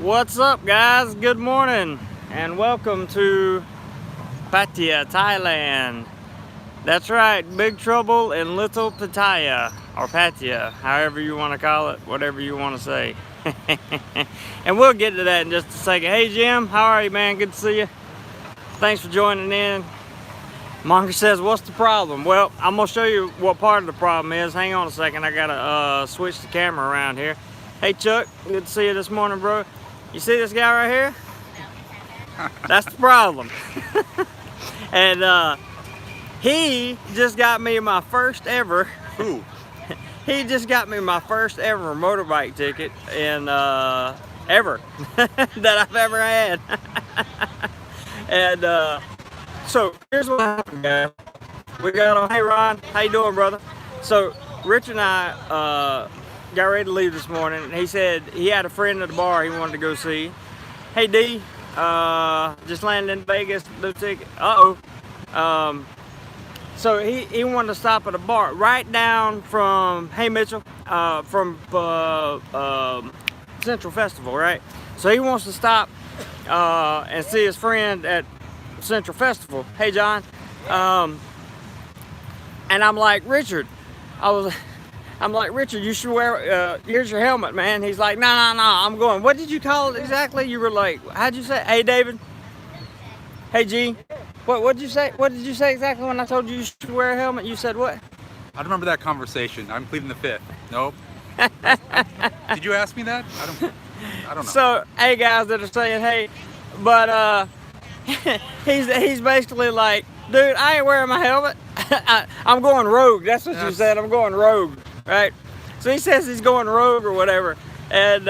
What's up, guys? Good morning and welcome to Pattaya, Thailand. That's right, big trouble in Little Pattaya, or Pattaya, however you want to call it, whatever you want to say. And we'll get to that in just a second. Hey Jim, how are you, man? Good to see you. Thanks for joining in. Monger says, what's the problem? Well, I'm gonna show you what part of the problem is. Hang on a second, I gotta switch the camera around here. Hey Chuck, good to see you this morning, bro. You see this guy right here? That's the problem. And he just got me my first ever. Who? He just got me my first ever motorbike ticket in ever that I've ever had. And so here's what happened, guys. We got on. Hey Ron, how you doing, brother? So Rich and I got ready to leave this morning, and he said he had a friend at the bar he wanted to go see. Hey D, just landed in Vegas, no ticket. So he wanted to stop at a bar right down from, hey Mitchell, from Central Festival, right? So he wants to stop and see his friend at Central Festival. Hey John. And I'm like, Richard, I'm like, Richard, you should wear, here's your helmet, man. He's like, no, I'm going. What did you call it exactly? You were like, how'd you say? Hey, David. Hey, G. What did you say? What did you say exactly when I told you should wear a helmet? You said what? I don't remember that conversation. I'm pleading the fifth. Nope. Did you ask me that? I don't know. So, hey, guys that are saying, hey, but he's basically like, dude, I ain't wearing my helmet. I'm going rogue. That's what you said. I'm going rogue. Right? So he says he's going rogue or whatever. And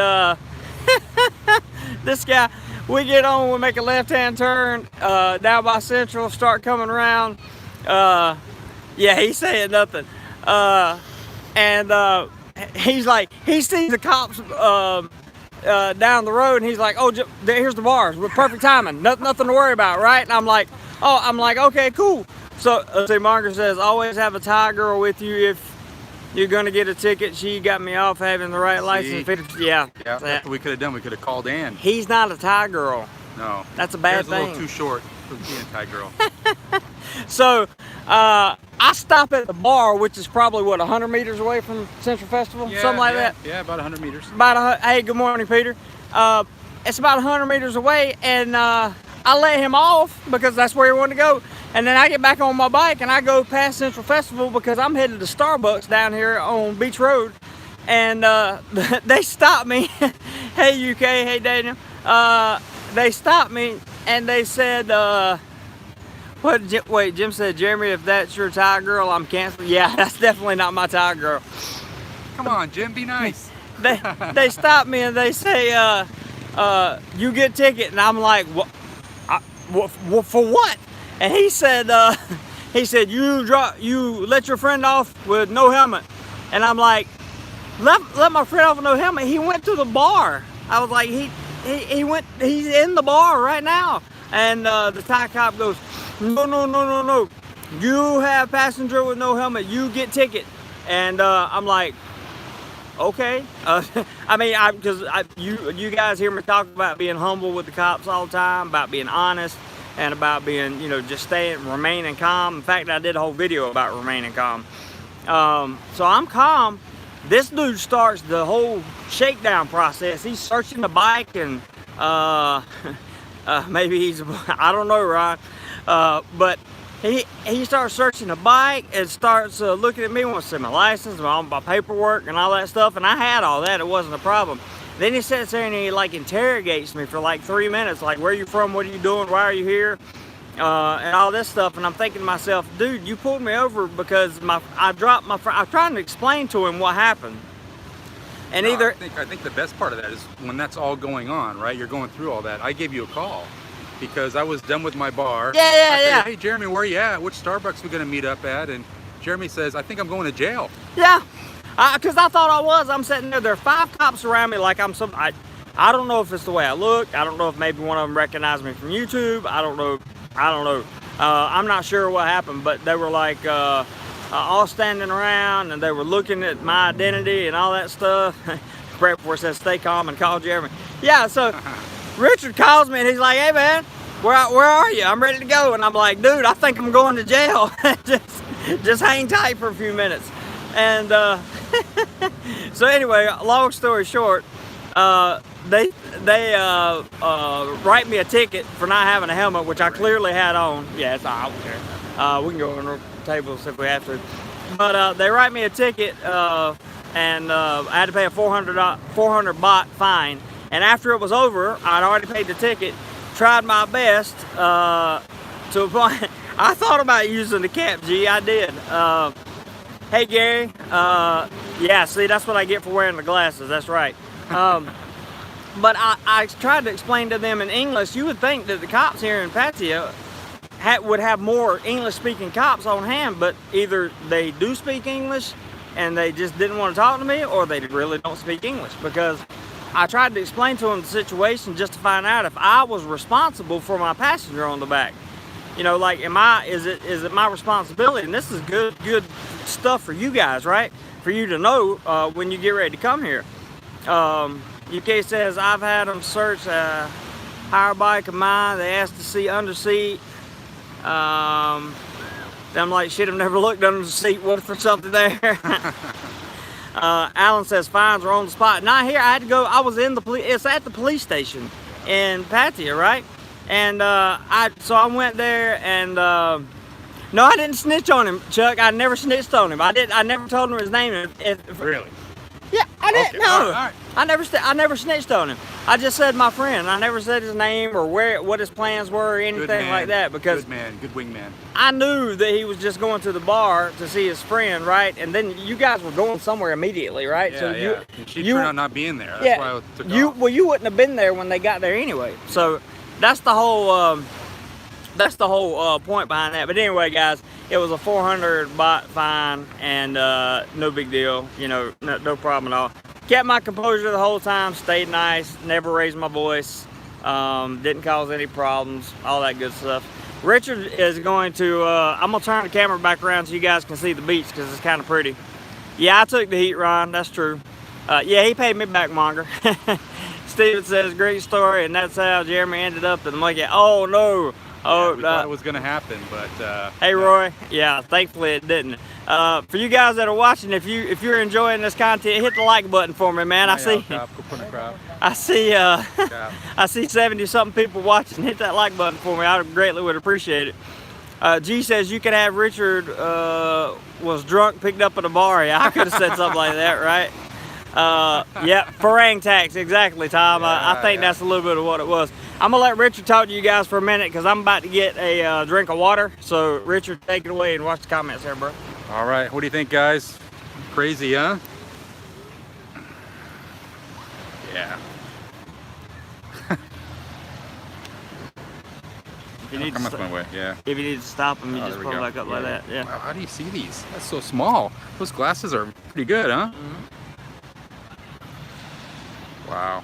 this guy, we get on, we make a left-hand turn down by Central, start coming around. Yeah, he's saying nothing. And he's like, he sees the cops down the road, and he's like, oh, here's the bars with perfect timing. Nothing to worry about, right? And I'm like, okay, cool. So, see, Margaret says, always have a Thai girl with you if you're gonna get a ticket. She got me off having the right license. Yeah. Yeah, that's what we could have done. We could have called Ann. He's not a Thai girl. No. That's a bad thing. A little too short for being a Thai girl. So, I stop at the bar, which is probably, what, 100 meters away from Central Festival? Yeah, something like that? Yeah, about 100 meters. Hey, good morning, Peter. It's about 100 meters away, and I let him off because that's where he wanted to go. And then I get back on my bike and I go past Central Festival because I'm headed to Starbucks down here on Beach Road. And they stopped me. Hey UK, hey Daniel. They stopped me and they said, wait, Jim said, Jeremy, if that's your Thai girl, I'm canceling. Yeah, that's definitely not my Thai girl. Come on, Jim, be nice. They stopped me and they say, you get ticket. And I'm like, what? For what? And he said, you let your friend off with no helmet. And I'm like, let my friend off with no helmet. He went to the bar. I was like, he's in the bar right now. And the Thai cop goes, no. You have passenger with no helmet. You get ticket. And I'm like, okay. I mean, because you guys hear me talk about being humble with the cops all the time, about being honest, and about being, just remaining calm. In fact, I did a whole video about remaining calm. So I'm calm. This dude starts the whole shakedown process. He's searching the bike and maybe he's, I don't know, Ron. But he starts searching the bike and starts looking at me, wants to see my license, my paperwork and all that stuff. And I had all that, it wasn't a problem. Then he sits there and he like interrogates me for like 3 minutes, like, where are you from, what are you doing, why are you here, and all this stuff. And I'm thinking to myself, dude, you pulled me over because I dropped my phone. I'm trying to explain to him what happened. And I think the best part of that is when that's all going on, right? You're going through all that. I gave you a call because I was done with my bar. I said, hey Jeremy, where are you at? Which Starbucks we gonna meet up at? And Jeremy says, I think I'm going to jail. Yeah. Because I thought I was. I'm sitting there. There are 5 cops around me like I'm some. I don't know if it's the way I look. I don't know if maybe one of them recognized me from YouTube. I don't know. I'm not sure what happened, but they were like all standing around and they were looking at my identity and all that stuff. Right before it says stay calm and call Jeremy. Yeah, so Richard calls me and he's like, hey man, where are you? I'm ready to go. And I'm like, dude, I think I'm going to jail. just hang tight for a few minutes. And so anyway, long story short, they write me a ticket for not having a helmet, which I clearly had on. Yeah, it's I don't care. We can go on the tables if we have to. But they write me a ticket, and I had to pay a 400 baht fine. And after it was over, I'd already paid the ticket. Tried my best to a point. I thought about using the cap, G. I did. Hey Gary. Yeah, see, that's what I get for wearing the glasses. That's right. But I tried to explain to them in English. You would think that the cops here in Pattaya would have more English-speaking cops on hand, but either they do speak English and they just didn't want to talk to me, or they really don't speak English. Because I tried to explain to them the situation just to find out if I was responsible for my passenger on the back. You know, like, is it my responsibility? And this is good stuff for you guys, right? For you to know when you get ready to come here. UK says, I've had them search a hire bike of mine. They asked to see under seat. I'm like, shit, I've never looked under the seat. What if there's something there? Alan says, fines are on the spot. Not here. I had to go. I was in the police. It's at the police station in Pattaya, right? And so I went there, and no, I didn't snitch on him, Chuck. I never snitched on him. I never told him his name. Really? Yeah, I didn't. Okay. No, All right. I never snitched on him. I just said my friend. I never said his name or what his plans were or anything like that, because good man, good wingman. I knew that he was just going to the bar to see his friend, right? And then you guys were going somewhere immediately, right? Yeah, so yeah. And she turned out not being there. That's why I took off. Well, you wouldn't have been there when they got there anyway. So that's the whole point behind that. But anyway, guys, it was a 400 baht fine, and no big deal. You know, no problem at all. Kept my composure the whole time, stayed nice, never raised my voice, didn't cause any problems, all that good stuff. Richard is going to, I'm going to turn the camera back around so you guys can see the beach, because it's kind of pretty. Yeah, I took the heat, Ron, that's true. Yeah, he paid me back, Monger. Steven says, great story, and that's how Jeremy ended up in the monkey. Oh, no. Oh, yeah, we thought it was going to happen, but... hey, Roy. Yeah, thankfully it didn't. For you guys that are watching, if you're enjoying this content, hit the like button for me, man. I see I see 70-something people watching. Hit that like button for me. I greatly would appreciate it. G says you could have Richard was drunk, picked up at a bar. Yeah, I could have said something like that, right? Yeah, Farang tax, exactly, Tom. Yeah, I think that's a little bit of what it was. I'm gonna let Richard talk to you guys for a minute, because I'm about to get a drink of water. So Richard, take it away and watch the comments there, bro. All right, what do you think, guys? Crazy, huh? Yeah. If you need Come my way, yeah. If you need to stop them, you just pull back up like that. Yeah. Wow, how do you see these? That's so small. Those glasses are pretty good, huh? Mm-hmm. Wow.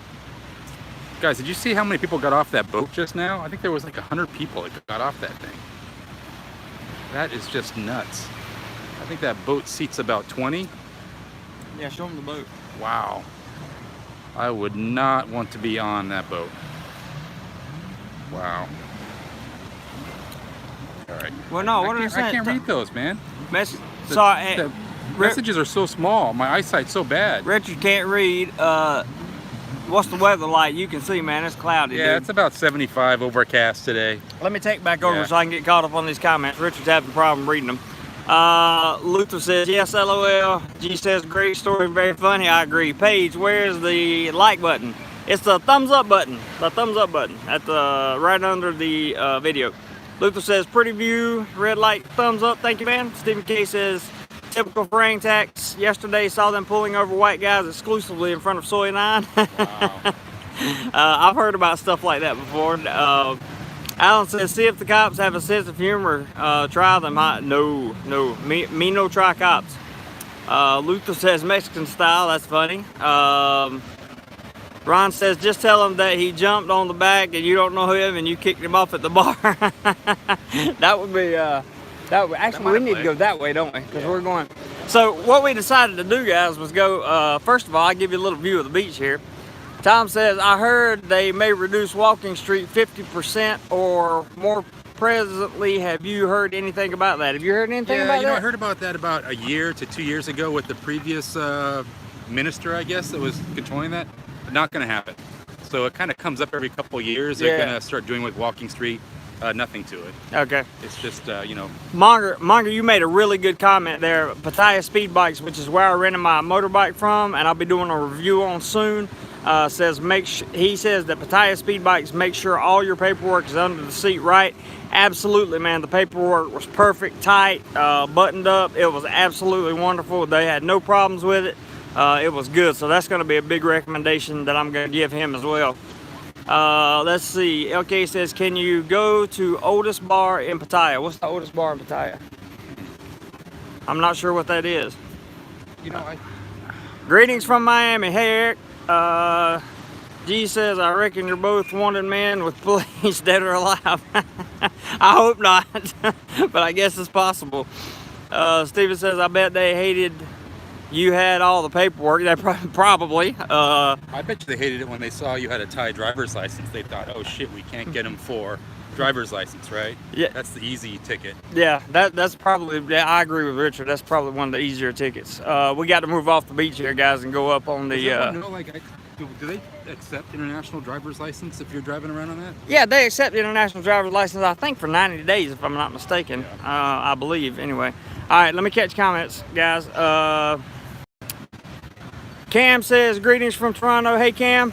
Guys, did you see how many people got off that boat just now? I think there was like 100 people that got off that thing. That is just nuts. I think that boat seats about 20. Yeah, show them the boat. Wow. I would not want to be on that boat. Wow. All right. Well, no, what are you saying? I can't read those, man. Sorry. Messages are so small. My eyesight's so bad. Richard can't read. What's the weather like? You can see, man, it's cloudy. Yeah, dude. it's about 75 overcast today. Let me take back over so I can get caught up on these comments. Richard's having a problem reading them. Luther says, yes, LOL. G says, great story, very funny. I agree. Paige, where's the like button? It's the thumbs up button. The thumbs up button at the right under the video. Luther says, pretty view, red light, thumbs up. Thank you, man. Stephen K says, typical Farang tax. Yesterday saw them pulling over white guys exclusively in front of Soy 9. Wow. I've heard about stuff like that before. Alan says, see if the cops have a sense of humor. Try them. No. Me no try cops. Luther says Mexican style. That's funny. Ron says, just tell him that he jumped on the back and you don't know him and you kicked him off at the bar. That would be... actually, we need to go that way, don't we? Because we're going. So what we decided to do, guys, was go. First of all, I'll give you a little view of the beach here. Tom says, I heard they may reduce Walking Street 50% or more presently. Have you heard anything about that? Have you heard anything about that? Yeah, I heard about that about a year to 2 years ago with the previous minister, I guess, that was controlling that. But not going to happen. So it kind of comes up every couple of years. They're going to start doing with Walking Street. Nothing to it. Okay. It's just, Monger, you made a really good comment there. Pattaya Speed Bikes, which is where I rented my motorbike from, and I'll be doing a review on soon. He says that Pattaya Speed Bikes make sure all your paperwork is under the seat right. Absolutely, man. The paperwork was perfect, tight, buttoned up. It was absolutely wonderful. They had no problems with it. It was good. So that's going to be a big recommendation that I'm going to give him as well. Let's see. LK says, can you go to oldest bar in Pattaya? What's the oldest bar in Pattaya? I'm not sure what that is. Greetings from Miami. Hey, Eric. G says, I reckon you're both wanted men with police, dead or alive. I hope not, but I guess it's possible. Steven says, I bet they hated you had all the paperwork. They probably. I bet you they hated it when they saw you had a Thai driver's license. They thought, oh shit, we can't get him for driver's license, right? Yeah. That's the easy ticket. Yeah, that's probably, I agree with Richard. That's probably one of the easier tickets. We got to move off the beach here, guys, and go up on the... do they accept international driver's license if you're driving around on that? Yeah, they accept international driver's license, I think, for 90 days, if I'm not mistaken. Yeah. I believe, anyway. All right, let me catch comments, guys. Cam says, greetings from Toronto. Hey, Cam.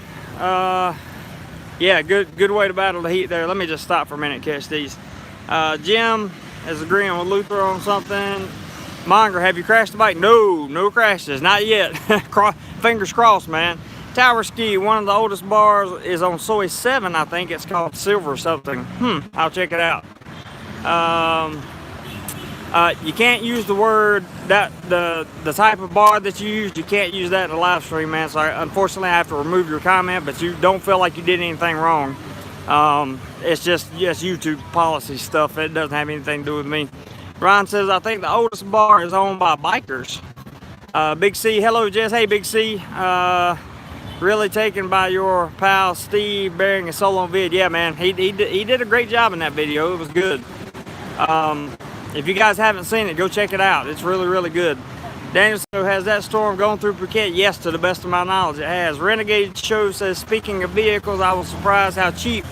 Yeah, good way to battle the heat there. Let me just stop for a minute and catch these. Jim is agreeing with Luther on something. Monger, have you crashed the bike? No crashes, not yet. Fingers crossed, man. Tower Ski, one of the oldest bars, is on Soy 7, I think. It's called Silver or something. I'll check it out. You can't use the word, that the type of bar that you used, you can't use that in the live stream, man. So unfortunately I have to remove your comment, but you don't feel like you did anything wrong. It's just YouTube policy stuff. It doesn't have anything to do with me. Ron says, I think the oldest bar is owned by bikers. Big C, hello Jess. Hey Big C. Really taken by your pal Steve bearing a solo vid. Yeah, man, he did a great job in that video. It was good. If you guys haven't seen it, go check it out. It's really good. Daniel, so has that storm gone through Phuket? Yes, to the best of my knowledge, it has. Renegade Show says, speaking of vehicles, I was surprised how cheap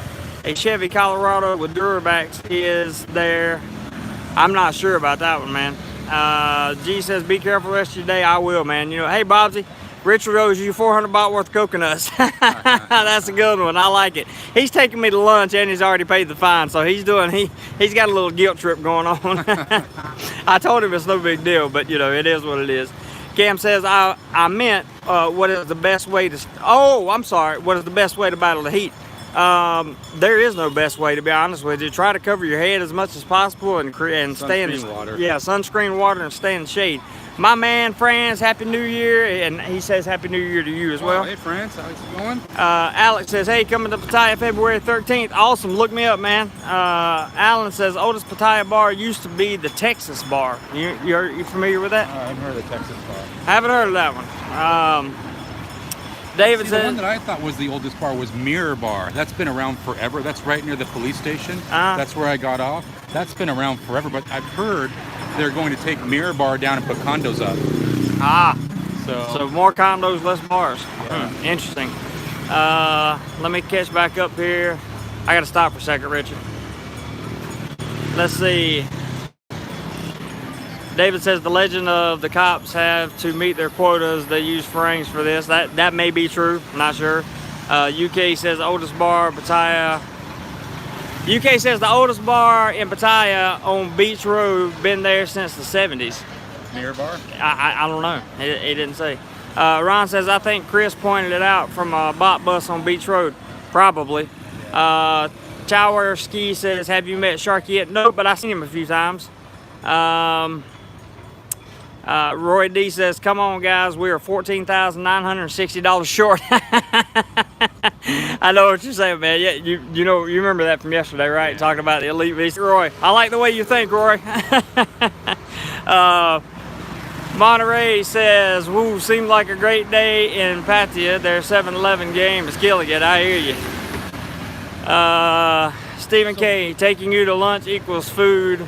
a Chevy Colorado with Duramax is there. I'm not sure about that one, man. G says, be careful the rest of your day. I will, man. Hey, Bobsy. Richard owes you 400 baht worth of coconuts. That's a good one. I like it. He's taking me to lunch and he's already paid the fine, so he's got a little guilt trip going on. I told him it's no big deal, but it is what it is. Cam says, I meant what is the best way to? Oh, I'm sorry. What is the best way to battle the heat? There is no best way, to be honest with you. Try to cover your head as much as possible and stay in water. Yeah, sunscreen, water, and stay in the shade. My man, Franz, Happy New Year, and he says Happy New Year to you as well. Hey, Franz, how's it going? Alex says, hey, coming to Pattaya February 13th. Awesome, look me up, man. Alan says, oldest Pattaya bar used to be the Texas bar. You familiar with that? I haven't heard of the Texas bar. Haven't heard of that one. David says, the one that I thought was the oldest bar was Mirror Bar. That's been around forever. That's right near the police station. That's where I got off. That's been around forever, but I've heard they're going to take Mirror Bar down and put condos up. So more condos, less bars. Yeah. Interesting. Let me catch back up here. I gotta stop for a second, Richard. Let's see. David says the legend of the cops have to meet their quotas. They use frames for this. That may be true. I'm not sure. UK says oldest bar, Pattaya. UK says the oldest bar in Pattaya on Beach Road, been there since the 70s. Mirror Bar? I don't know. He didn't say. Ron says, I think Chris pointed it out from a Baht bus on Beach Road. Probably. Tower Ski says, have you met Sharky yet? No, but I've seen him a few times. Roy D says, come on guys, we are $14,960 short. I know what you're saying, man. Yeah, you remember that from yesterday, right? Yeah. Talking about the elite beast. Roy, I like the way you think, Roy. Monterey says, woo, seemed like a great day in Pattaya. Their 7-Eleven game is killing it. I hear you. Stephen K, taking you to lunch equals food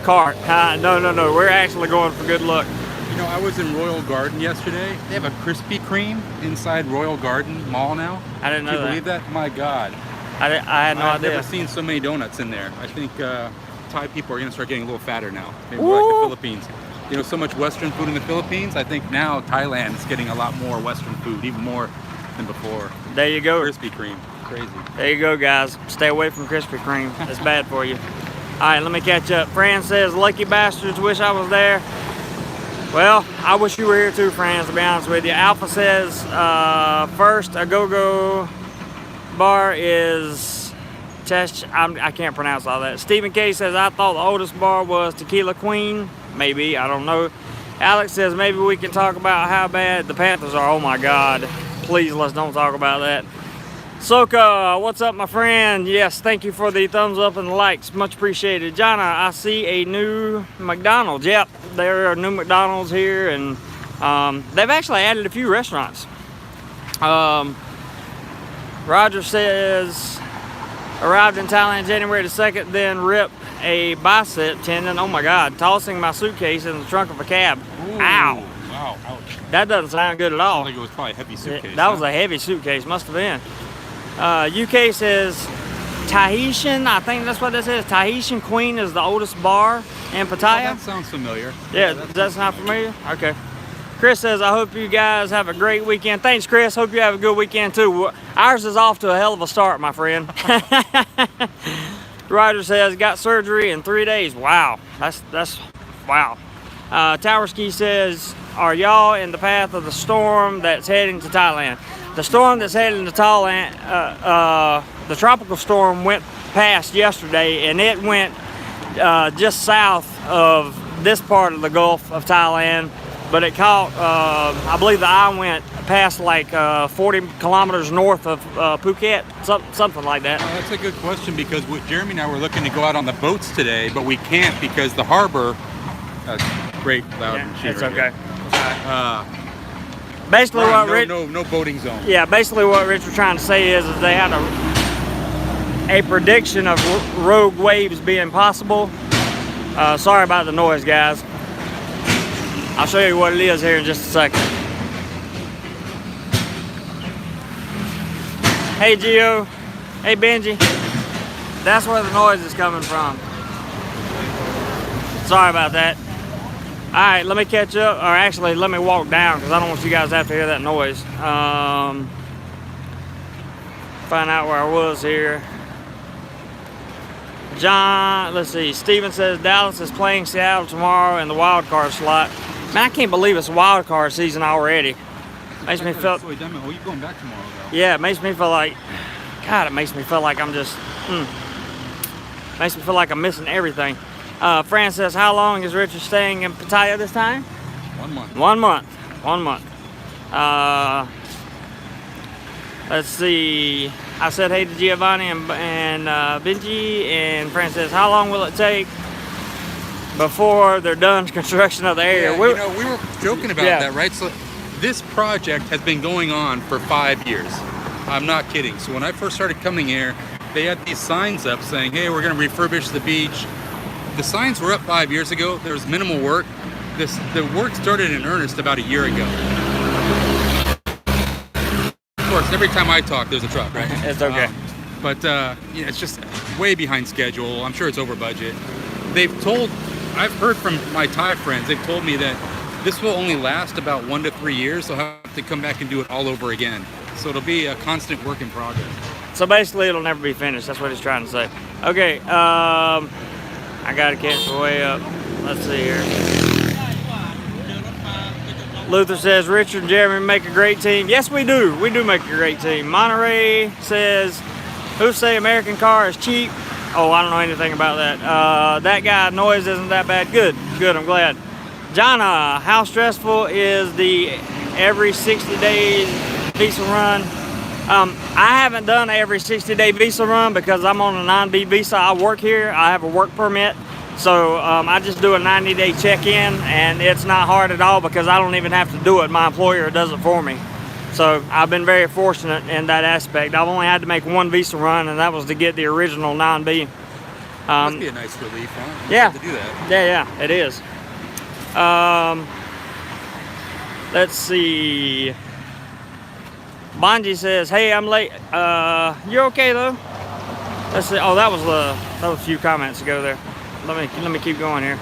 cart. No. We're actually going for good luck. You know, I was in Royal Garden yesterday. They have a Krispy Kreme inside Royal Garden Mall now. I didn't know that. Can you believe that? My God. I had no idea. I've never seen so many donuts in there. I think Thai people are going to start getting a little fatter now. Maybe more like the Philippines. You know, so much Western food in the Philippines. I think now Thailand is getting a lot more Western food, even more than before. There you go. Krispy Kreme. Crazy. There you go, guys. Stay away from Krispy Kreme. It's bad for you. All right, let me catch up. Fran says, lucky bastards, wish I was there. Well, I wish you were here too, Fran, to be honest with you. Alpha says, first, a go-go bar is I can't pronounce all that. Stephen K says, I thought the oldest bar was Tequila Queen. Maybe, I don't know. Alex says, maybe we can talk about how bad the Panthers are. Oh my God. Please, let's don't talk about that. Soka, what's up, my friend? Yes, thank you for the thumbs up and the likes. Much appreciated. Jana, I see a new McDonald's. Yep, there are new McDonald's here, and they've actually added a few restaurants. Roger says, arrived in Thailand January the 2nd, then ripped a bicep tendon. Oh my God, tossing my suitcase in the trunk of a cab. Ooh, ow. Wow, ouch. That doesn't sound good at all. I think it was probably a heavy suitcase. That was a heavy suitcase, must have been. UK says Tahitian, I think that's what this is. Tahitian Queen is the oldest bar in Pattaya. Oh, that sounds familiar. Yeah, that's not familiar? Okay. Chris says, I hope you guys have a great weekend. Thanks, Chris. Hope you have a good weekend, too. Ours is off to a hell of a start, my friend. Roger says, got surgery in 3 days. Wow. That's wow. Towerski says, are y'all in the path of the storm that's heading to Thailand? The storm that's heading to Thailand, the tropical storm went past yesterday, and it went just south of this part of the Gulf of Thailand, but it caught, I believe the eye went past like 40 kilometers north of Phuket, something like that. That's a good question, because Jeremy and I were looking to go out on the boats today, but we can't because the harbor, great loud machinery. It's okay. Basically, no boating zone. Yeah, basically what Rich was trying to say is they had a prediction of rogue waves being possible. Sorry about the noise, guys. I'll show you what it is here in just a second. Hey, Gio. Hey, Benji. That's where the noise is coming from. Sorry about that. All right, let me catch up, or actually let me walk down because I don't want you guys to have to hear that noise. Find out where I was here. John, let's see, Steven says Dallas is playing Seattle tomorrow in the wild card slot. Man, I can't believe it's wild card season already. Makes me feel. Oh, you're going back tomorrow, though. Yeah, it makes me feel like, God, it makes me feel like I'm just, makes me feel like I'm missing everything. Fran says, how long is Richard staying in Pattaya this time? 1 month. 1 month. 1 month. Let's see. I said hey to Giovanni and Benji, and Fran says, how long will it take before they're done construction of the area? Yeah, we were joking about that, right? So this project has been going on for 5 years. I'm not kidding. So when I first started coming here, they had these signs up saying, hey, we're going to refurbish the beach. The signs were up 5 years ago. There was minimal work. The work started in earnest about a year ago. Of course, every time I talk, there's a truck, right? It's okay. It's just way behind schedule. I'm sure it's over budget. I've heard from my Thai friends, they've told me that this will only last about 1 to 3 years. They'll have to come back and do it all over again. So it'll be a constant work in progress. So basically, it'll never be finished. That's what he's trying to say. Okay, I gotta catch the way up. Let's see here. Luther says, Richard and Jeremy make a great team. Yes, we do. We do make a great team. Monterey says, who say American car is cheap? Oh, I don't know anything about that. That guy, noise isn't that bad. Good, I'm glad. Jana, how stressful is the every 60 days visa run? I haven't done every 60-day visa run because I'm on a non-B visa. I work here. I have a work permit, So I just do a 90-day check-in, and it's not hard at all because I don't even have to do it. My employer does it for me. So I've been very fortunate in that aspect. I've only had to make one visa run, and that was to get the original 9B. Must be a nice relief, huh? Yeah. To do that. Yeah, it is. Let's see. Bonji says, "Hey, I'm late. You're okay though." Let's see. Oh, that was a few comments ago there. Let me keep going here.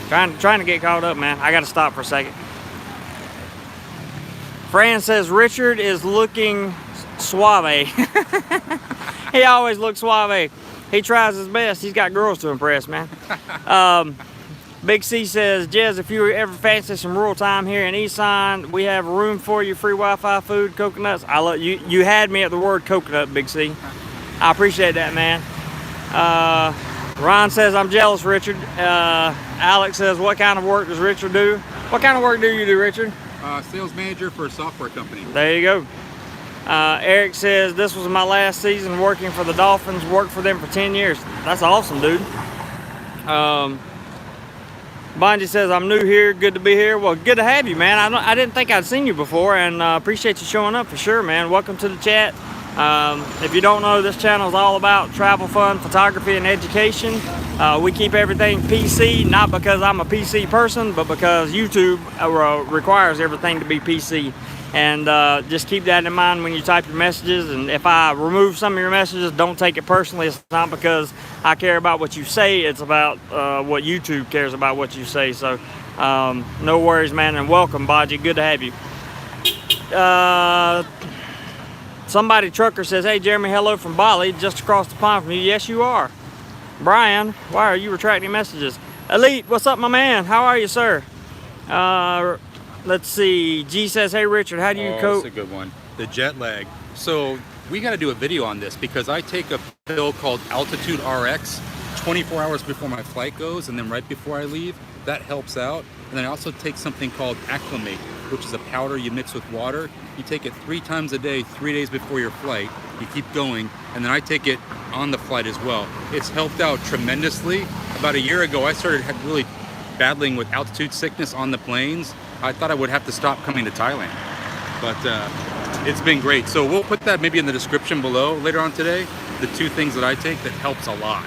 Trying to get caught up, man. I got to stop for a second. Fran says Richard is looking suave. He always looks suave. He tries his best. He's got girls to impress, man. Big C says, Jez, if you ever fancy some rural time here in Eastside, we have room for you, free Wi-Fi, food, coconuts. I love you. You had me at the word coconut, Big C. I appreciate that, man. Ron says, I'm jealous, Richard. Alex says, what kind of work does Richard do? What kind of work do you do, Richard? Sales manager for a software company. There you go. Eric says, this was my last season working for the Dolphins. Worked for them for 10 years. That's awesome, dude. Bonji says, I'm new here. Good to be here. Well, good to have you, man. I didn't think I'd seen you before, and appreciate you showing up for sure, man. Welcome to the chat. If you don't know, this channel is all about travel, fun, photography, and education. We keep everything PC, not because I'm a PC person, but because YouTube requires everything to be PC. And just keep that in mind when you type your messages. And if I remove some of your messages, don't take it personally. It's not because I care about what you say. It's about what YouTube cares about what you say. So no worries, man. And welcome, Baji. Good to have you. Somebody trucker says, hey, Jeremy, hello from Bali, just across the pond from you. Yes, you are. Brian, why are you retracting messages? Elite, what's up, my man? How are you, sir? Let's see. G says, hey, Richard, how do you cope? That's a good one. The jet lag. So we got to do a video on this because I take a pill called Altitude RX 24 hours before my flight goes, and then right before I leave. That helps out. And then I also take something called Acclimate, which is a powder you mix with water. You take it 3 times a day, 3 days before your flight. You keep going, and then I take it on the flight as well. It's helped out tremendously. About a year ago, I started really battling with altitude sickness on the planes. I thought I would have to stop coming to Thailand, but it's been great. So we'll put that maybe in the description below later on today, the 2 things that I take that helps a lot.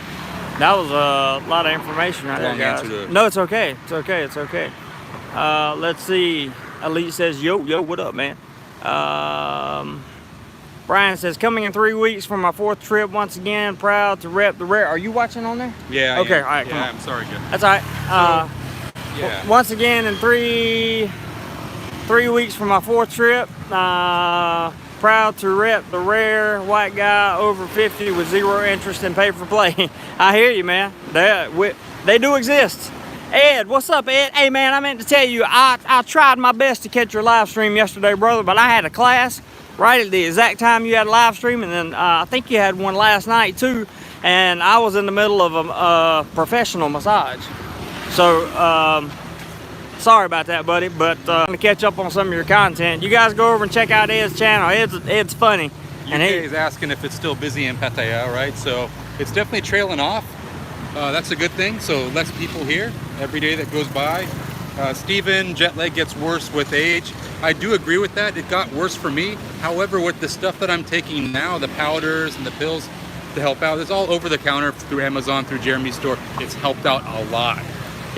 That was a lot of information right there, guys. No, it's okay. It's okay. It's okay. Let's see. Elite says, yo, what up, man? Brian says, coming in 3 weeks for my 4th trip once again. Proud to rep the rare. Are you watching on there? Yeah. Okay, all right. Yeah, I'm sorry, good. That's all right. Yeah. Once again in 3 weeks for my 4th trip. Proud to rep the rare white guy over 50 with 0 interest in pay-for-play. I hear you, man. They do exist. Ed, what's up, Ed? Hey, man, I meant to tell you, I tried my best to catch your live stream yesterday, brother, but I had a class right at the exact time you had a live stream, and then I think you had one last night, too, and I was in the middle of a professional massage. So, sorry about that, buddy, but I'm gonna catch up on some of your content. You guys go over and check out Ed's channel. Ed's funny. And he's asking if it's still busy in Pattaya, right? So it's definitely trailing off. That's a good thing. So less people here every day that goes by. Steven, jet lag gets worse with age. I do agree with that. It got worse for me. However, with the stuff that I'm taking now, the powders and the pills to help out, it's all over the counter through Amazon, through Jeremy's store. It's helped out a lot.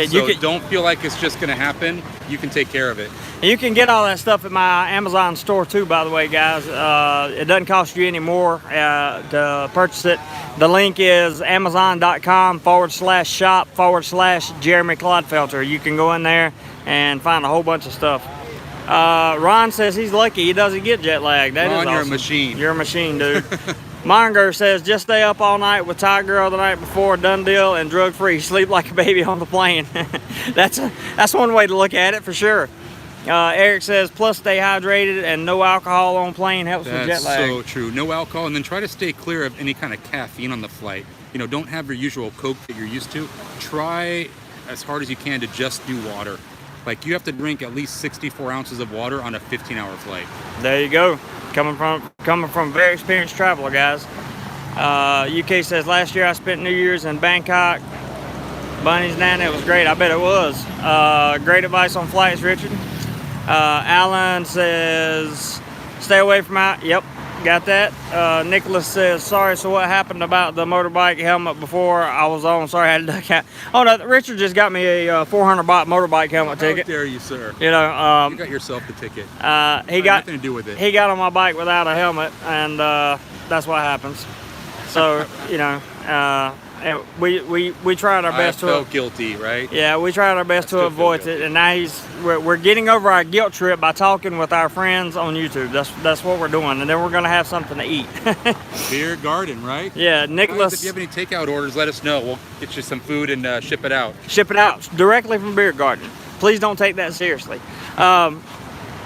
So don't feel like it's just going to happen. You can take care of it. You can get all that stuff at my Amazon store too, by the way, guys. It doesn't cost you any more to purchase it. The link is amazon.com/shop/Jeremy Clodfelter. You can go in there and find a whole bunch of stuff. Ron says he's lucky he doesn't get jet lag. That is awesome. You're a machine. You're a machine, dude. Monger says, just stay up all night with Thai girl the night before, done deal, and drug-free. Sleep like a baby on the plane. That's one way to look at it, for sure. Eric says, plus stay hydrated and no alcohol on plane helps with jet lag. That's so true. No alcohol, and then try to stay clear of any kind of caffeine on the flight. You know, don't have your usual Coke that you're used to. Try as hard as you can to just do water. Like, you have to drink at least 64 ounces of water on a 15-hour flight. There you go. Coming from a very experienced traveler, guys. UK says, last year I spent New Year's in Bangkok. Bunny's down. It was great. I bet it was. Great advice on flights, Richard. Alan says, stay away from out. Yep, got that. Nicholas says, sorry, so what happened about the motorbike helmet before I was on? Sorry, I had to duck out. Oh, no, Richard just got me a 400 baht motorbike helmet ticket. How dare you, sir? You know, you got yourself the ticket. He got nothing to do with it. He got on my bike without a helmet, and that's what happens. So, you know, and we tried our best to. I felt guilty, right? Yeah, we tried our best to avoid it, and now we're getting over our guilt trip by talking with our friends on YouTube. That's what we're doing, and then we're gonna have something to eat. Beer garden, right? Yeah, Nicholas. If you have any takeout orders, let us know. We'll get you some food and ship it out. Ship it out directly from Beer Garden. Please don't take that seriously.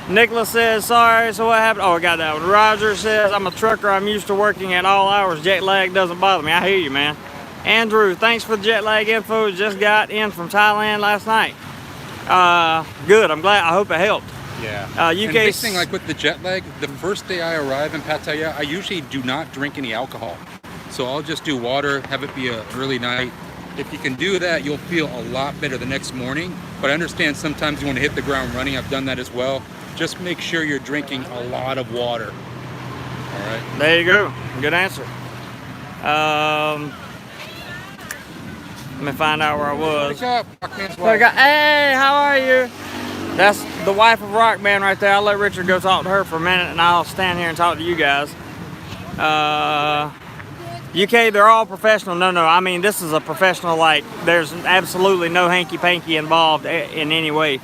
Nicholas says, sorry, so what happened? Oh, I got that one. Roger says, I'm a trucker. I'm used to working at all hours. Jet lag doesn't bother me. I hear you, man. Andrew, thanks for the jet lag info. Just got in from Thailand last night. Good. I'm glad. I hope it helped. Yeah. UK. And big thing, like with the jet lag, the first day I arrive in Pattaya, I usually do not drink any alcohol. So I'll just do water, have it be an early night. If you can do that, you'll feel a lot better the next morning. But I understand sometimes you want to hit the ground running. I've done that as well. Just make sure you're drinking a lot of water. All right. There you go. Good answer. Let me find out where I was. Wake up, Rockman's wife. Hey, how are you? That's the wife of Rockman right there. I'll let Richard go talk to her for a minute, and I'll stand here and talk to you guys. UK, they're all professional. No, I mean, this is a professional, like, there's absolutely no hanky-panky involved in any way.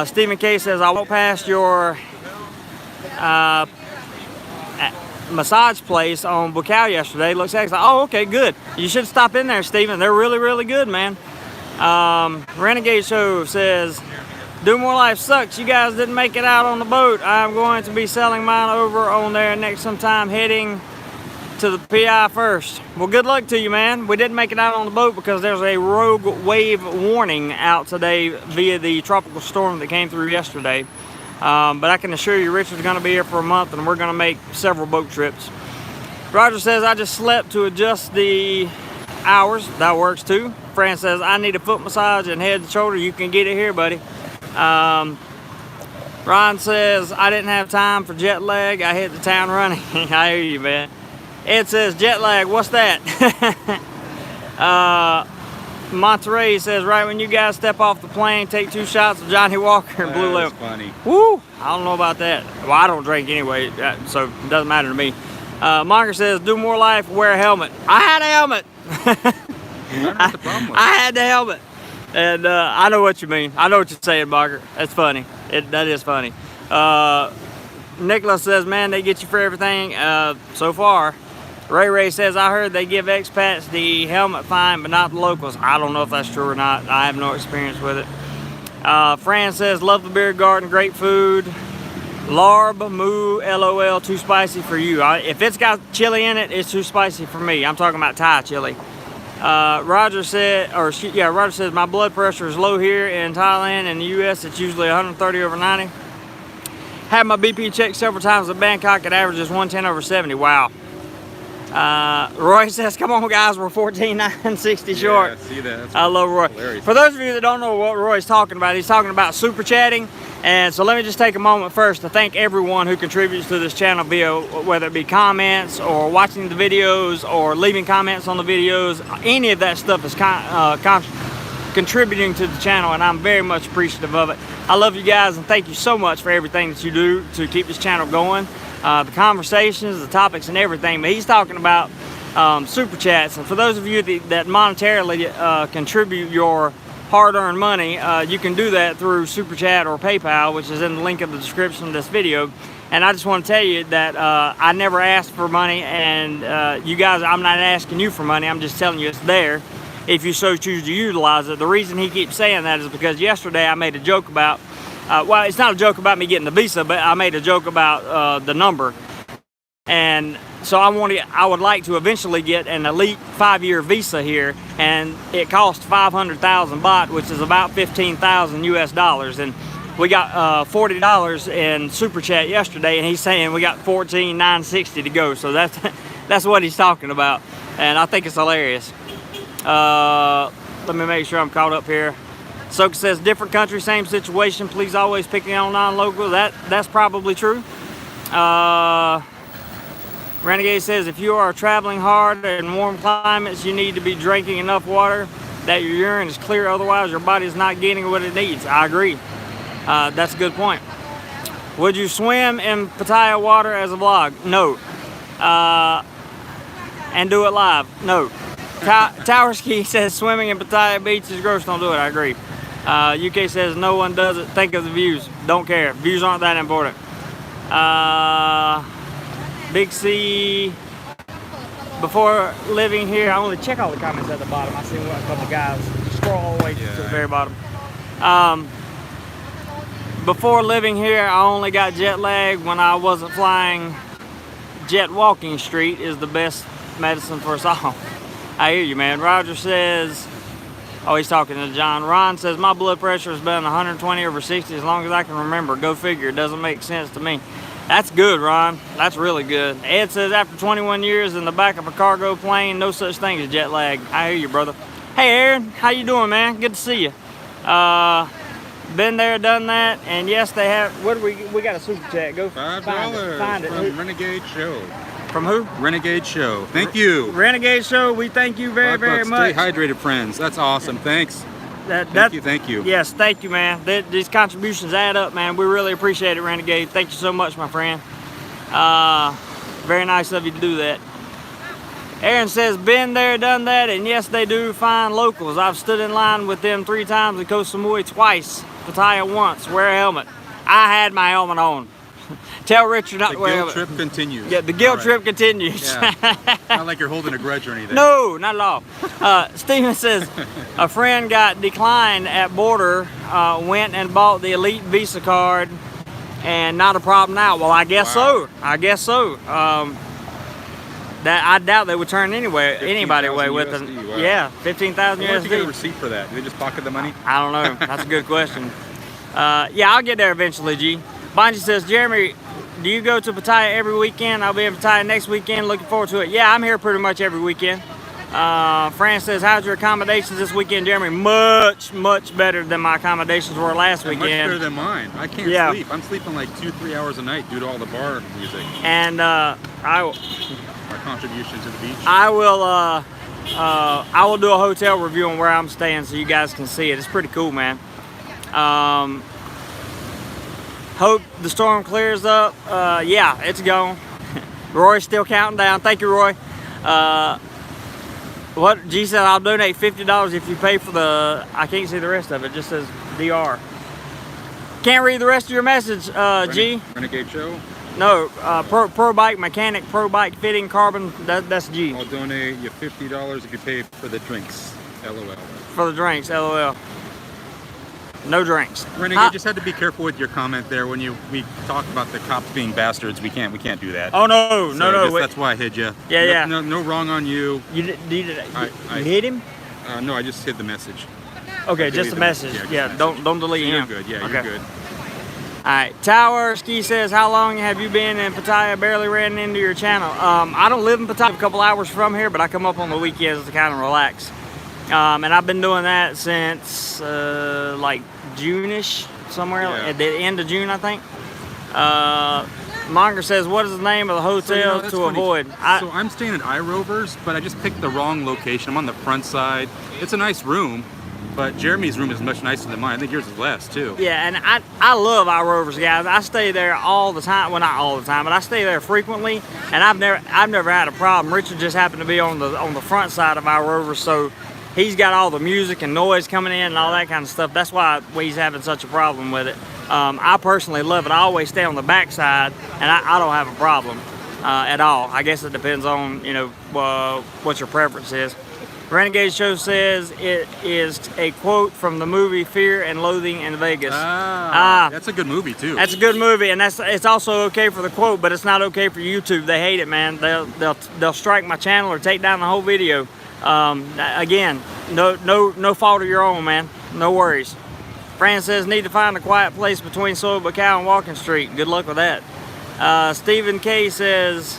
Stephen K says, I walked past your massage place on Bukau yesterday. Looks excellent. Oh, okay, good. You should stop in there, Stephen. They're really, really good, man. Renegade Show says, DoMoreLife sucks. You guys didn't make it out on the boat. I'm going to be selling mine over on there next sometime, heading to the PI first. Well, good luck to you, man. We didn't make it out on the boat because there's a rogue wave warning out today via the tropical storm that came through yesterday. But I can assure you Richard's going to be here for a month, and we're going to make several boat trips. Roger says, I just slept to adjust the hours. That works too. Fran says, I need a foot massage and head and shoulder. You can get it here, buddy. Ron says, I didn't have time for jet lag. I hit the town running. I hear you, man. Ed says, jet lag, what's that? Monterey says, right when you guys step off the plane, take 2 shots of Johnny Walker and Blue Lemon. That's funny. Woo! I don't know about that. Well, I don't drink anyway, so it doesn't matter to me. Monger says, DoMoreLife, wear a helmet. I had a helmet. I had the helmet. And I know what you mean. I know what you're saying, Monger. That's funny. That is funny. Nicholas says, man, they get you for everything so far. Ray says, I heard they give expats the helmet fine, but not the locals. I don't know if that's true or not. I have no experience with it. Fran says, love the beer garden, great food. Larb, moo, LOL, too spicy for you. If it's got chili in it, it's too spicy for me. I'm talking about Thai chili. Roger said, Roger says, my blood pressure is low here in Thailand. In the US, it's usually 130/90. Had my BP checked several times in Bangkok. It averages 110/70. Wow. Roy says, come on guys, we're 14,960 short. Yeah, see that. I love Roy. Hilarious. For those of you that don't know what Roy's talking about, he's talking about super chatting. And so let me just take a moment first to thank everyone who contributes to this channel via, whether it be comments or watching the videos or leaving comments on the videos. Any of that stuff is contributing to the channel, and I'm very much appreciative of it. I love you guys, and thank you so much for everything that you do to keep this channel going. The conversations, the topics, and everything. But he's talking about super chats, and for those of you that monetarily contribute your hard-earned money, you can do that through super chat or PayPal, which is in the link of the description of this video. And I just want to tell you that I never asked for money, and you guys, I'm not asking you for money. I'm just telling you it's there if you so choose to utilize it. The reason he keeps saying that is because yesterday I made a joke about well, it's not a joke about me getting the visa, but I made a joke about the number. And so I would like to eventually get an elite 5-year visa here, and it costs 500,000 baht, which is about 15,000 US dollars. And we got $40 in super chat yesterday, and he's saying we got 14,960 to go. So that's what he's talking about, and I think it's hilarious. let me make sure I'm caught up here. Soka says, different country, same situation. Please always picking on non-local. That's probably true. Renegade says, if you are traveling hard in warm climates, you need to be drinking enough water that your urine is clear. Otherwise, your body is not getting what it needs. I agree. That's a good point. Would you swim in Pattaya water as a vlog? No. And do it live? No. Tower Ski says, swimming in Pattaya Beach is gross. Don't do it. I agree. UK says, no one does it. Think of the views. Don't care. Views aren't that important. Big C, before living here, I only check all the comments at the bottom. I see a couple of guys. Scroll all the way to the very bottom. Before living here, I only got jet lag when I wasn't flying. Jet walking street is the best medicine for us all. I hear you, man. Roger says, oh, he's talking to John. Ron says, my blood pressure has been 120/60 as long as I can remember. Go figure. It doesn't make sense to me. That's good, Ron. That's really good. Ed says, after 21 years in the back of a cargo plane, no such thing as jet lag. I hear you, brother. Hey, Aaron. How you doing, man? Good to see you. Been there, done that, and yes, they have. What do we got a super chat? Go $5 find it. from Renegade Show. From who? Renegade Show. Thank you. Renegade Show. We thank you very, very much. Stay hydrated, friends. That's awesome. Thanks. Thank you. Yes, thank you, man. These contributions add up, man. We really appreciate it, Renegade. Thank you so much, my friend. Very nice of you to do that. Aaron says, been there, done that, and yes, they do find locals. I've stood in line with them 3 times and Koh Samui twice, Pattaya once. Wear a helmet. I had my helmet on. Tell Richard not to wear a helmet. The guilt trip continues. Yeah, the guilt trip continues. Yeah. Not like you're holding a grudge or anything. No, not at all. Steven says, a friend got declined at border, went and bought the elite Visa card, and not a problem now. Well, I guess so. I guess so. That I doubt they would turn anybody away with it. Wow. Yeah, 15,000 USD. Where'd you get a receipt for that? Did they just pocket the money? I don't know. That's a good question. Yeah, I'll get there eventually, G. Bonji says, Jeremy, do you go to Pattaya every weekend? I'll be in Pattaya next weekend. Looking forward to it. Yeah, I'm here pretty much every weekend. Fran says, how's your accommodations this weekend, Jeremy? Much, much better than my accommodations were last weekend. Much better than mine. I can't sleep. I'm sleeping like 2-3 hours a night due to all the bar music. And my contribution to the beach. I will do a hotel review on where I'm staying so you guys can see it. It's pretty cool, man. Hope the storm clears up. Yeah, it's gone. Roy's still counting down. Thank you, Roy. What G said, I'll donate $50 if you pay for the, I can't see the rest of it. It just says DR. Can't read the rest of your message, G. Renegade Show? No, Pro Bike Mechanic, Pro Bike Fitting Carbon, that's G. I'll donate you $50 if you pay for the drinks, LOL. For the drinks, LOL. No drinks. Renegade, you just had to be careful with your comment there when we talked about the cops being bastards. We can't do that. Oh no, so no. That's why I hid you. Yeah. No wrong on you. You hit him? No, I just hid the message. Okay, just the message. Yeah, don't delete him. You're good. Yeah, okay. You're good. All right, Tower Ski says, how long have you been in Pattaya? Barely ran into your channel. I don't live in Pattaya, a couple hours from here, but I come up on the weekends to kind of relax. And I've been doing that since like June-ish, somewhere at the end of June, I think. Monger says, what is the name of the hotel to avoid? So I'm staying at iRovers, but I just picked the wrong location. I'm on the front side. It's a nice room, but Jeremy's room is much nicer than mine. I think yours is less too. Yeah, and I love iRovers, guys. I stay there all the time. Well, not all the time, but I stay there frequently, and I've never had a problem. Richard just happened to be on the front side of iRovers, so he's got all the music and noise coming in and all that kind of stuff. That's why he's having such a problem with it. I personally love it. I always stay on the back side, and I don't have a problem at all. I guess it depends on, what your preference is. Renegade Show says it is a quote from the movie Fear and Loathing in Vegas. That's a good movie too. That's a good movie, and it's also okay for the quote, but it's not okay for YouTube. They hate it, man. They'll strike my channel or take down the whole video. Again, no fault of your own, man. No worries. Fran says, need to find a quiet place between Soy Bacau and Walking Street. Good luck with that. Stephen K says,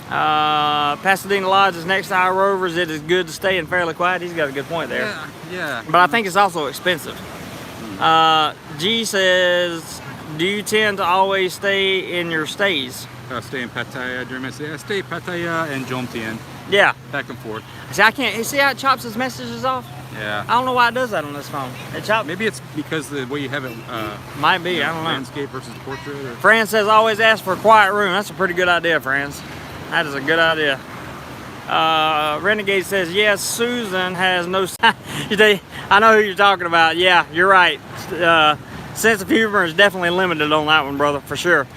Pasadena Lodge is next to our Rovers. It is good to stay and fairly quiet. He's got a good point there. Yeah. But I think it's also expensive. G says, do you tend to always stay in your stays? I stay in Pattaya during my stay. I stay Pattaya and Jomtien. Yeah. Back and forth. See, I can't. You see how it chops his messages off? Yeah. I don't know why it does that on this phone. It chops. Maybe it's because the way you have it. Might be. I don't know. Landscape versus portrait. Or... Fran says always ask for a quiet room. That's a pretty good idea, friends. That is a good idea. Renegade says yes. Susan has no. I know who you're talking about. Yeah, you're right. Sense of humor is definitely limited on that one, brother, for sure.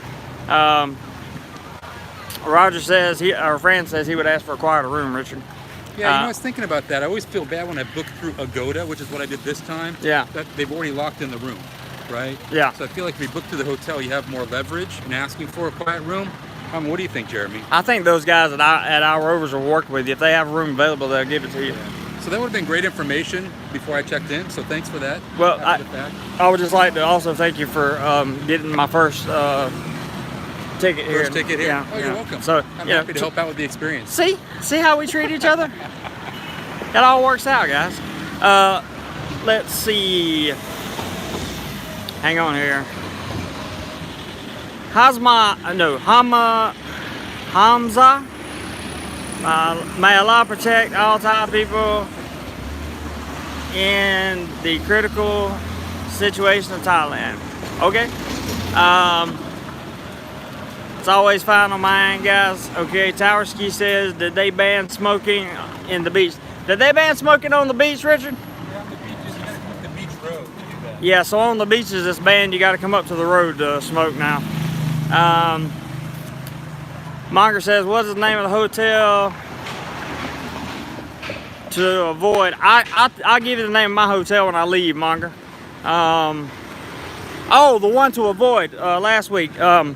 Roger says our friend says he would ask for a quieter room, Richard. Yeah, I was thinking about that. I always feel bad when I book through Agoda, which is what I did this time. Yeah. That they've already locked in the room, right? Yeah. So I feel like if you book through the hotel, you have more leverage in asking for a quiet room. What do you think, Jeremy? I think those guys at our Rovers will work with you. If they have a room available, they'll give it to you. Yeah. So that would have been great information before I checked in. So thanks for that. Well, I would just like to also thank you for getting my first ticket here. First ticket here. Yeah, oh, you're welcome. So I'm happy to help out with the experience. See how we treat each other? It all works out, guys. Let's see. Hang on here. Hamza. May Allah protect all Thai people in the critical situation of Thailand. Okay. It's always fine on my end, guys. Okay, Towerski says, did they ban smoking in the beach? Did they ban smoking on the beach, Richard? Yeah, on the beaches, you gotta come up the beach road to do that. Yeah, so on the beaches it's banned. You gotta come up to the road to smoke now. Monger says, what is the name of the hotel to avoid? I'll give you the name of my hotel when I leave, Monger. Oh, the one to avoid last week. Yeah.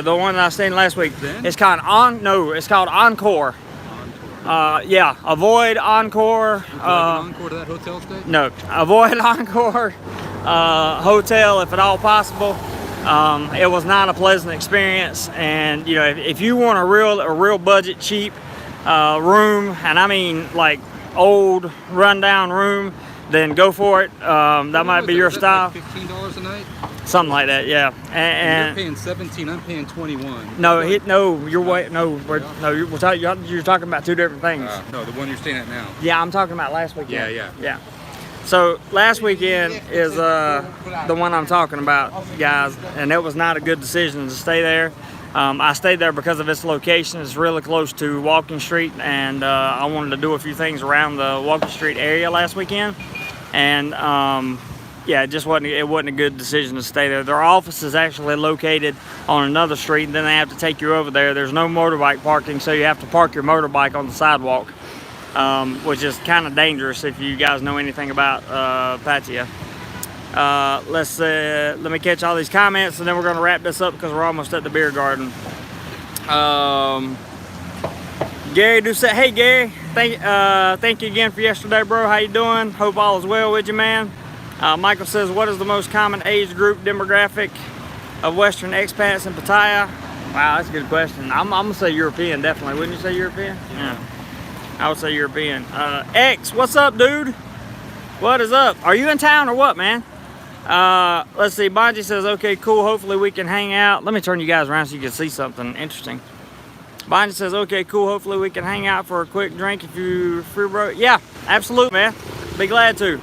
The one that I stayed in last week. Then? It's called Encore. Yeah, avoid Encore. Encore to that hotel stay? No, avoid Encore hotel if at all possible. It was not a pleasant experience, and you know, if you want a real budget, cheap room, and I mean like old rundown room, then go for it. That might be your style. Like $15 a night? Something like that, yeah. And you're paying 17. I'm paying 21. No, you're talking about two different things. No, the one you're staying at now. Yeah, I'm talking about last weekend. Yeah. So last weekend is the one I'm talking about, guys, and it was not a good decision to stay there. I stayed there because of its location. It's really close to Walking Street, and I wanted to do a few things around the Walking Street area last weekend, and yeah, it wasn't a good decision to stay there. Their office is actually located on another street, and then they have to take you over there. There's no motorbike parking, so you have to park your motorbike on the sidewalk, which is kind of dangerous if you guys know anything about Pattaya. Let me catch all these comments, and then we're going to wrap this up because we're almost at the beer garden. Gary Doucette, hey Gary, thank you again for yesterday, bro. How you doing? Hope all is well with you, man. Michael says, what is the most common age group demographic of Western expats in Pattaya? Wow, that's a good question. I'm gonna say European, definitely. Wouldn't you say European? Yeah. I would say European. X, what's up, dude? What is up? Are you in town or what, man? Let's see. Bonji says, okay, cool. Hopefully we can hang out. Let me turn you guys around so you can see something interesting. Bonji says, okay, cool. Hopefully we can hang out for a quick drink if you're free, bro. Yeah, absolutely, man. Be glad to.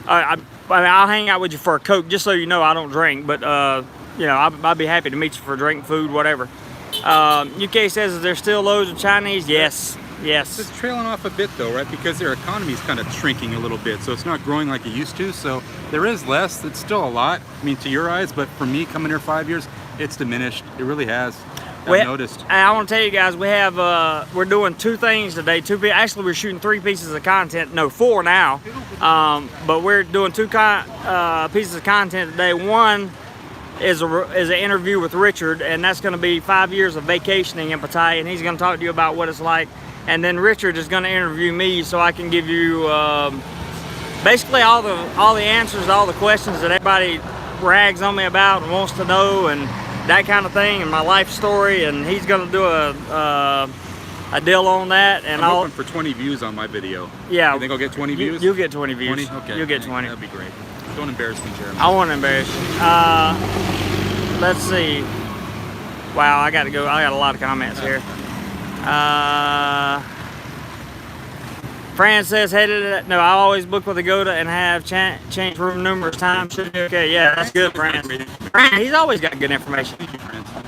I'll hang out with you for a Coke, just so you know I don't drink, but you know, I'd be happy to meet you for a drink, food, whatever. UK says, is there still loads of Chinese? Yes. It's trailing off a bit though, right? Because their economy is kind of shrinking a little bit, so it's not growing like it used to. So there is less. It's still a lot. I mean, to your eyes, but for me, coming here 5 years, it's diminished. It really has. I've noticed. I want to tell you guys, we're doing two things today. Actually, we're shooting 3 pieces of content. No, 4 now. But we're doing 2 pieces of content today. One is an interview with Richard, and that's going to be 5 years of vacationing in Pattaya, and he's going to talk to you about what it's like. And then Richard is going to interview me, so I can give you basically all the answers to all the questions that everybody rags on me about and wants to know, and that kind of thing and my life story, and he's gonna do a deal on that. And I'm hoping for 20 views on my video. Yeah. You think I'll get 20 views? You'll get 20 views. 20? Okay. You'll get 20. That'd be great. Don't embarrass me, Jeremy. I won't embarrass you. Let's see. Wow, I got a lot of comments here. Fran says, no, I always book with Agoda and have changed room numerous times. Should be okay. Yeah, that's good, Fran. Fran, he's always got good information.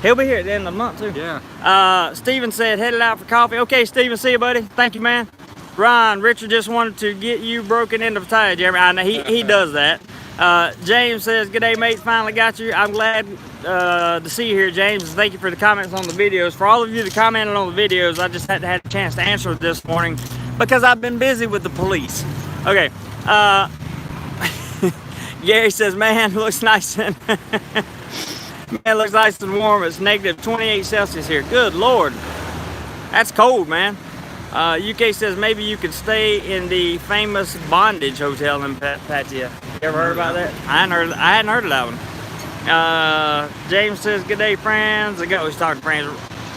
He'll be here at the end of the month, too. Yeah. Steven said, headed out for coffee. Okay, Steven, see you, buddy. Thank you, man. Ron, Richard just wanted to get you broken into Pattaya, Jeremy. I know he does that. James says, good day, mate. Finally got you. I'm glad to see you here, James. And thank you for the comments on the videos. For all of you that commented on the videos, I just hadn't had a chance to answer it this morning because I've been busy with the police. Okay. Gary says, man, looks nice and man, looks nice and warm. It's negative 28 Celsius here. Good Lord. That's cold, man. UK says maybe you could stay in the famous bondage hotel in Pattaya. You ever heard about that? I hadn't heard of that one. James says, good day, friends. He's talking friends.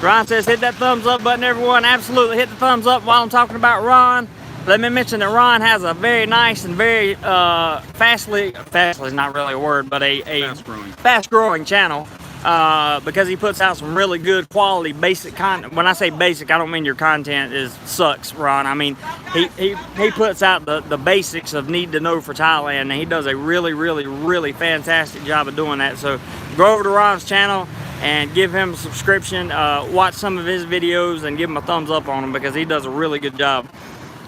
Ron says, hit that thumbs up button, everyone. Absolutely hit the thumbs up while I'm talking about Ron. Let me mention that Ron has a very nice and very fastly is not really a word, but a fast-growing channel. Because he puts out some really good quality basic content. When I say basic, I don't mean your content sucks, Ron. I mean he puts out the basics of need to know for Thailand, and he does a really fantastic job of doing that. So go over to Ron's channel and give him a subscription. Watch some of his videos and give him a thumbs up on him because he does a really good job.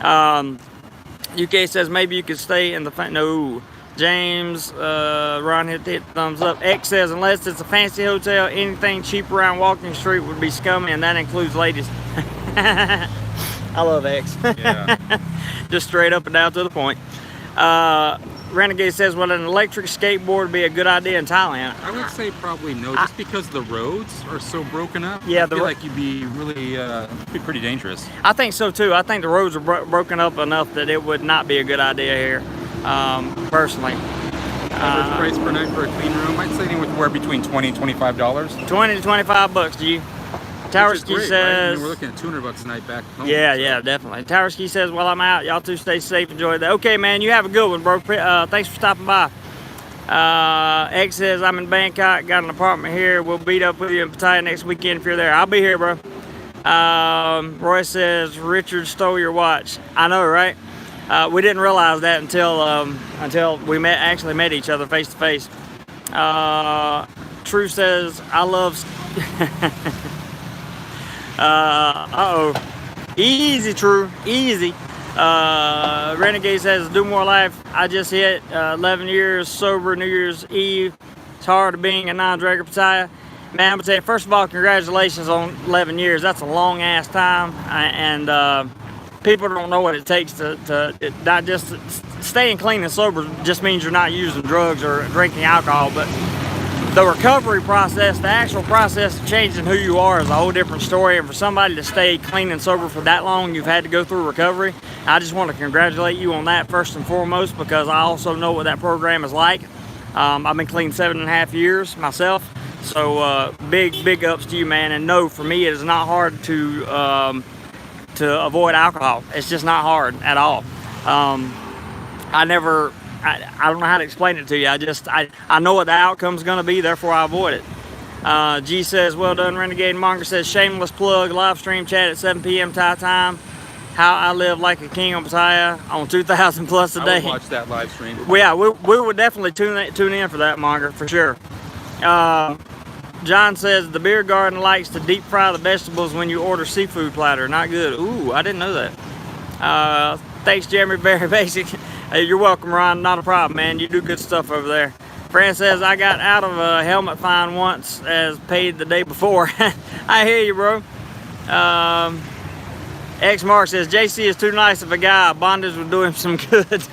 UK says maybe you could stay in the no. James, Ron hit the thumbs up. X says, unless it's a fancy hotel, anything cheap around Walking Street would be scummy, and that includes ladies. I love X. Yeah. Just straight up and down to the point. Renegade says, well, an electric skateboard would be a good idea in Thailand. I would say probably no, just because the roads are so broken up. Yeah, I feel like you'd be really, be pretty dangerous. I think so too. I think the roads are broken up enough that it would not be a good idea here. Personally. Average price per night for a clean room, I'd say anywhere between $20 and $25. 20 to 25 bucks, G. Tower Ski says, right? I mean, we're looking at $200 a night back home. Yeah, yeah, definitely. Tower Ski says, well, I'm out. Y'all two stay safe. Enjoy that. Okay, man, you have a good one, bro. Thanks for stopping by. X says, I'm in Bangkok. Got an apartment here. We'll beat up with you in Pattaya next weekend if you're there. I'll be here, bro. Roy says, Richard stole your watch. I know, right? We didn't realize that until we actually met each other face to face. True says, I love... Easy, True. Easy. Renegade says, DoMoreLife. I just hit 11 years sober New Year's Eve. It's hard being a non-dragger Pattaya. Man, I'm going to tell you, first of all, congratulations on 11 years. That's a long-ass time. And people don't know what it takes to not just staying clean and sober just means you're not using drugs or drinking alcohol, but the recovery process, the actual process of changing who you are is a whole different story. And for somebody to stay clean and sober for that long, you've had to go through recovery. I just want to congratulate you on that first and foremost, because I also know what that program is like. I've been clean 7.5 years myself. So big ups to you, man. And no, for me, it is not hard to avoid alcohol. It's just not hard at all. I don't know how to explain it to you. I know what the outcome's going to be, therefore I avoid it. G says, well done, Renegade. Monger says, shameless plug, live stream chat at 7 p.m. Thai time. How I live like a king on Pattaya on 2,000 plus a day. I would watch that live stream. Well, yeah, we would definitely tune in for that, Monger, for sure. John says, the beer garden likes to deep fry the vegetables when you order seafood platter. Not good. Ooh, I didn't know that. Thanks, Jeremy. Very basic. Hey, you're welcome, Ron. Not a problem, man. You do good stuff over there. Fran says, I got out of a helmet fine once as paid the day before. I hear you, bro. X Mark says, JC is too nice of a guy. Bondage would do him some good.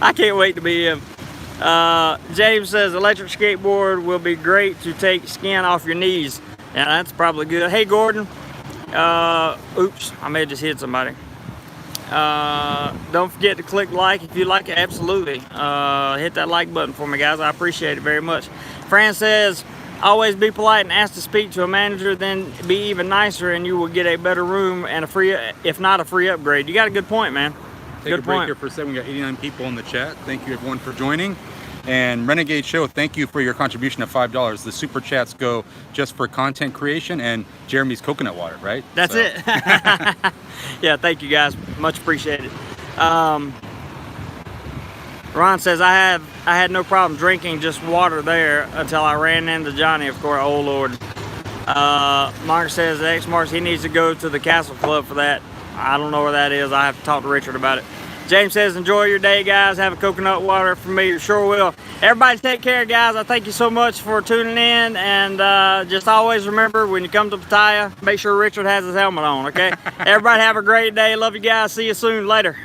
I can't wait to be him. James says, electric skateboard will be great to take skin off your knees. Yeah, that's probably good. Hey, Gordon. Oops, I may have just hit somebody. Don't forget to click like if you like it. Absolutely. Hit that like button for me, guys. I appreciate it very much. Fran says, always be polite and ask to speak to a manager, then be even nicer and you will get a better room and a free, if not a free upgrade. You got a good point, man. Take a break here for a second. We got 89 people in the chat. Thank you everyone for joining. And Renegade Show, thank you for your contribution of $5. The super chats go just for content creation and Jeremy's coconut water, right? That's it. Yeah, thank you guys. Much appreciated. Ron says, I had no problem drinking just water there until I ran into Johnny, of course. Oh, Lord. Mark says, X Marks, he needs to go to the Castle Club for that. I don't know where that is. I have to talk to Richard about it. James says, enjoy your day, guys. Have a coconut water for me. Sure will. Everybody take care, guys. I thank you so much for tuning in. And just always remember, when you come to Pattaya, make sure Richard has his helmet on, okay? Everybody have a great day. Love you guys. See you soon. Later.